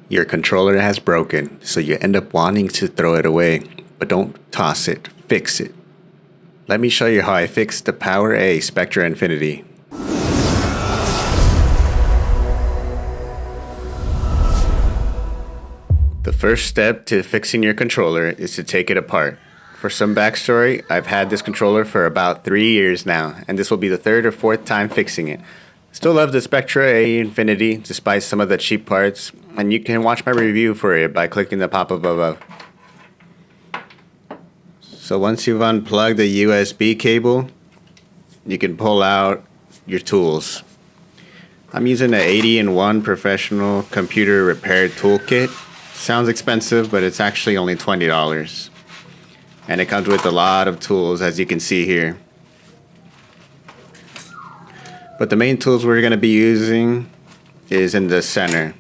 Your controller has broken, so you end up wanting to throw it away, but don't toss it, fix it. Let me show you how I fixed the PowerA Spectra Infinity. The first step to fixing your controller is to take it apart. For some backstory, I've had this controller for about 3 years now, and this will be the third or fourth time fixing it. Still love the Spectra Infinity despite some of the cheap parts, and you can watch my review for it by clicking the pop-up above. So once you've unplugged the USB cable, you can pull out your tools. I'm using an 80-in-1 professional computer repair toolkit. Sounds expensive, but it's actually only $20. And it comes with a lot of tools, as you can see here. But the main tools we're going to be using is in the center.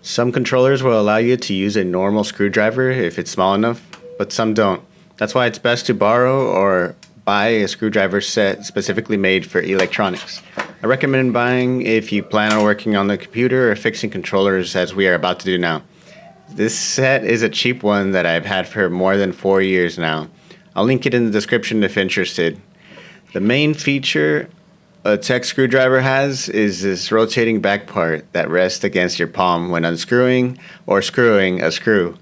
Some controllers will allow you to use a normal screwdriver if it's small enough, but some don't. That's why it's best to borrow or buy a screwdriver set specifically made for electronics. I recommend buying if you plan on working on the computer or fixing controllers, as we are about to do now. This set is a cheap one that I've had for more than 4 years now. I'll link it in the description if interested. The main feature a tech screwdriver has is this rotating back part that rests against your palm when unscrewing or screwing a screw.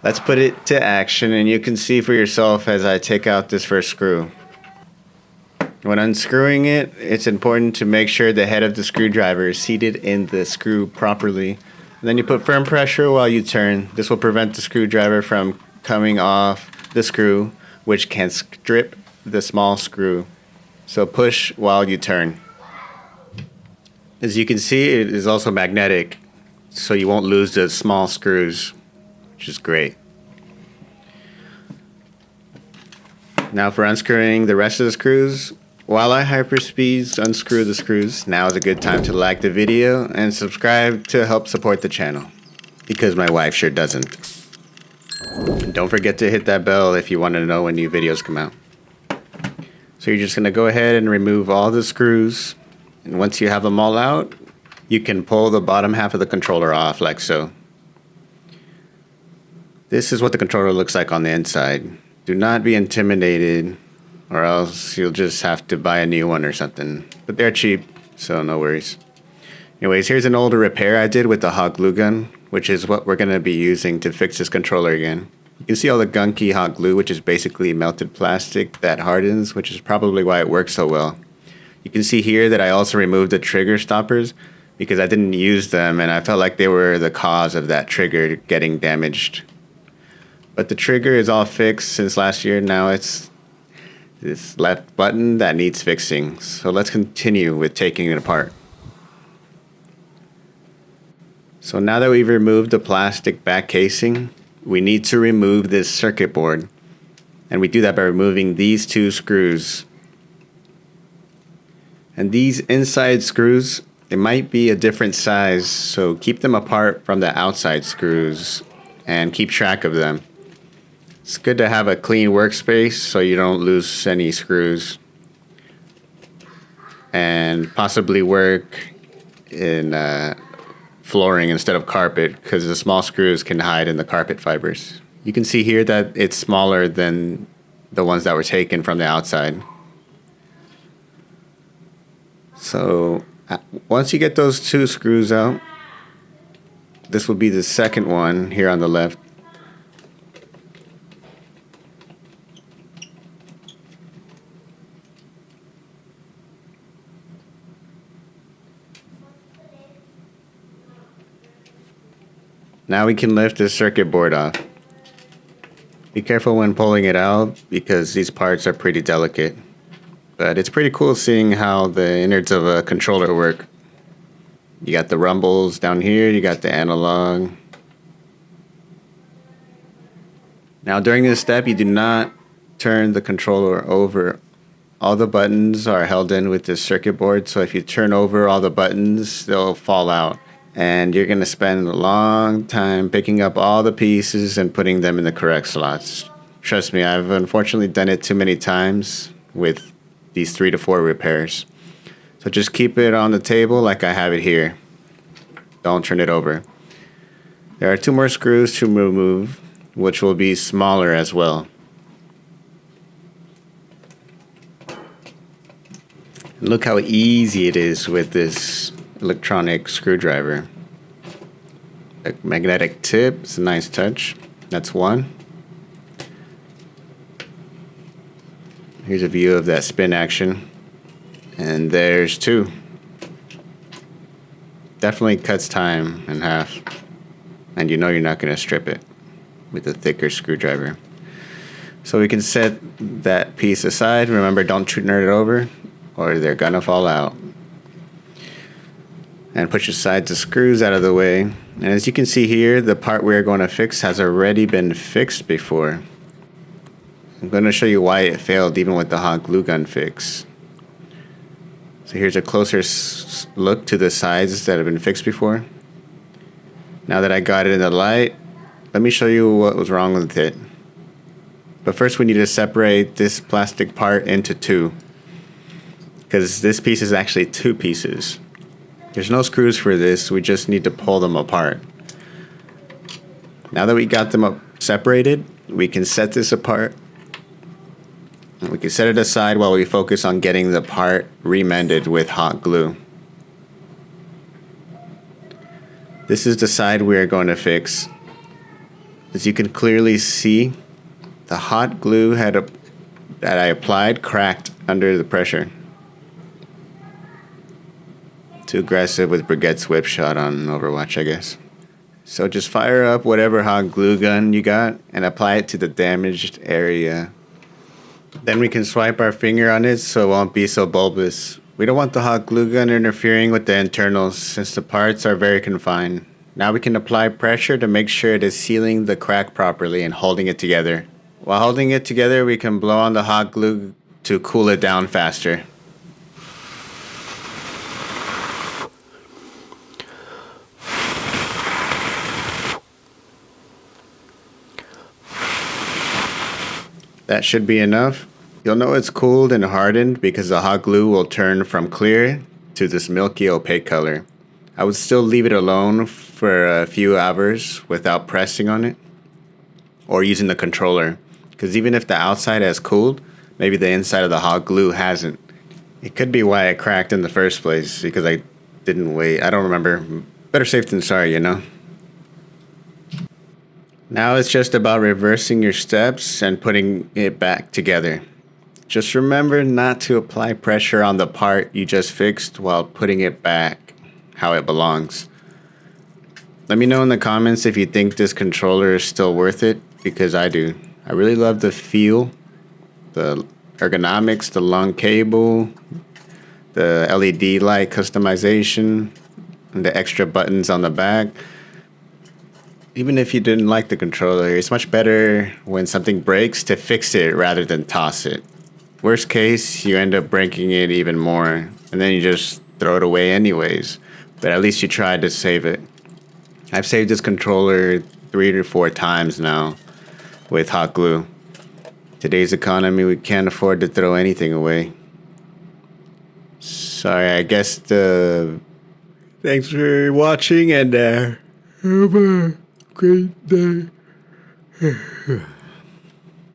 Let's put it to action, and you can see for yourself as I take out this first screw. When unscrewing it, it's important to make sure the head of the screwdriver is seated in the screw properly. And then you put firm pressure while you turn. This will prevent the screwdriver from coming off the screw, which can strip the small screw. So push while you turn. As you can see, it is also magnetic, so you won't lose the small screws, which is great. Now for unscrewing the rest of the screws, while I hyperspeed unscrew the screws, now is a good time to like the video and subscribe to help support the channel, because my wife sure doesn't. And don't forget to hit that bell if you want to know when new videos come out. So you're just going to go ahead and remove all the screws, and once you have them all out, you can pull the bottom half of the controller off like so. This is what the controller looks like on the inside. Do not be intimidated, or else you'll just have to buy a new one or something. But they're cheap, so no worries. Anyways, here's an older repair I did with the hot glue gun, which is what we're going to be using to fix this controller again. You can see all the gunky hot glue, which is basically melted plastic that hardens, which is probably why it works so well. You can see here that I also removed the trigger stoppers because I didn't use them and I felt like they were the cause of that trigger getting damaged. But the trigger is all fixed since last year. Now it's this left button that needs fixing. So let's continue with taking it apart. So now that we've removed the plastic back casing, we need to remove this circuit board. And we do that by removing these two screws. And these inside screws, they might be a different size, so keep them apart from the outside screws and keep track of them. It's good to have a clean workspace so you don't lose any screws. And possibly work in flooring instead of carpet, because the small screws can hide in the carpet fibers. You can see here that it's smaller than the ones that were taken from the outside. So once you get those two screws out, this will be the second one here on the left. Now we can lift this circuit board off. Be careful when pulling it out because these parts are pretty delicate. But it's pretty cool seeing how the innards of a controller work. You got the rumbles down here, you got the analog. Now during this step, you do not turn the controller over. All the buttons are held in with this circuit board, so if you turn over all the buttons, they'll fall out. And you're going to spend a long time picking up all the pieces and putting them in the correct slots. Trust me, I've unfortunately done it too many times with these 3 to 4 repairs. So just keep it on the table like I have it here. Don't turn it over. There are 2 more screws to remove, which will be smaller as well. Look how easy it is with this electronic screwdriver. A magnetic tip, it's a nice touch. That's 1. Here's a view of that spin action. And there's 2. Definitely cuts time in half. And you know you're not going to strip it with a thicker screwdriver. So we can set that piece aside. Remember, don't turn it over or they're going to fall out. And push the sides of screws out of the way. And as you can see here, the part we're going to fix has already been fixed before. I'm going to show you why it failed even with the hot glue gun fix. So here's a closer look to the sides that have been fixed before. Now that I got it in the light, let me show you what was wrong with it. But first we need to separate this plastic part into 2. Because this piece is actually 2 pieces. There's no screws for this, we just need to pull them apart. Now that we got them separated, we can set this apart. We can set it aside while we focus on getting the part remended with hot glue. This is the side we are going to fix. As you can clearly see, the hot glue that I applied cracked under the pressure. Too aggressive with Brigette's whip shot on Overwatch, I guess. So just fire up whatever hot glue gun you got and apply it to the damaged area. Then we can swipe our finger on it so it won't be so bulbous. We don't want the hot glue gun interfering with the internals since the parts are very confined. Now we can apply pressure to make sure it is sealing the crack properly and holding it together. While holding it together, we can blow on the hot glue to cool it down faster. That should be enough. You'll know it's cooled and hardened because the hot glue will turn from clear to this milky opaque color. I would still leave it alone for a few hours without pressing on it or using the controller, because even if the outside has cooled, maybe the inside of the hot glue hasn't. It could be why it cracked in the first place because I didn't wait. I don't remember. Better safe than sorry, you know? Now it's just about reversing your steps and putting it back together. Just remember not to apply pressure on the part you just fixed while putting it back how it belongs. Let me know in the comments if you think this controller is still worth it, because I do. I really love the feel, the ergonomics, the long cable, the LED light customization, and the extra buttons on the back. Even if you didn't like the controller, it's much better when something breaks to fix it rather than toss it. Worst case, you end up breaking it even more, and then you just throw it away anyways. But at least you tried to save it. I've saved this controller 3 to 4 times now with hot glue. Today's economy, we can't afford to throw anything away. Sorry, I guess thanks for watching and have a great day.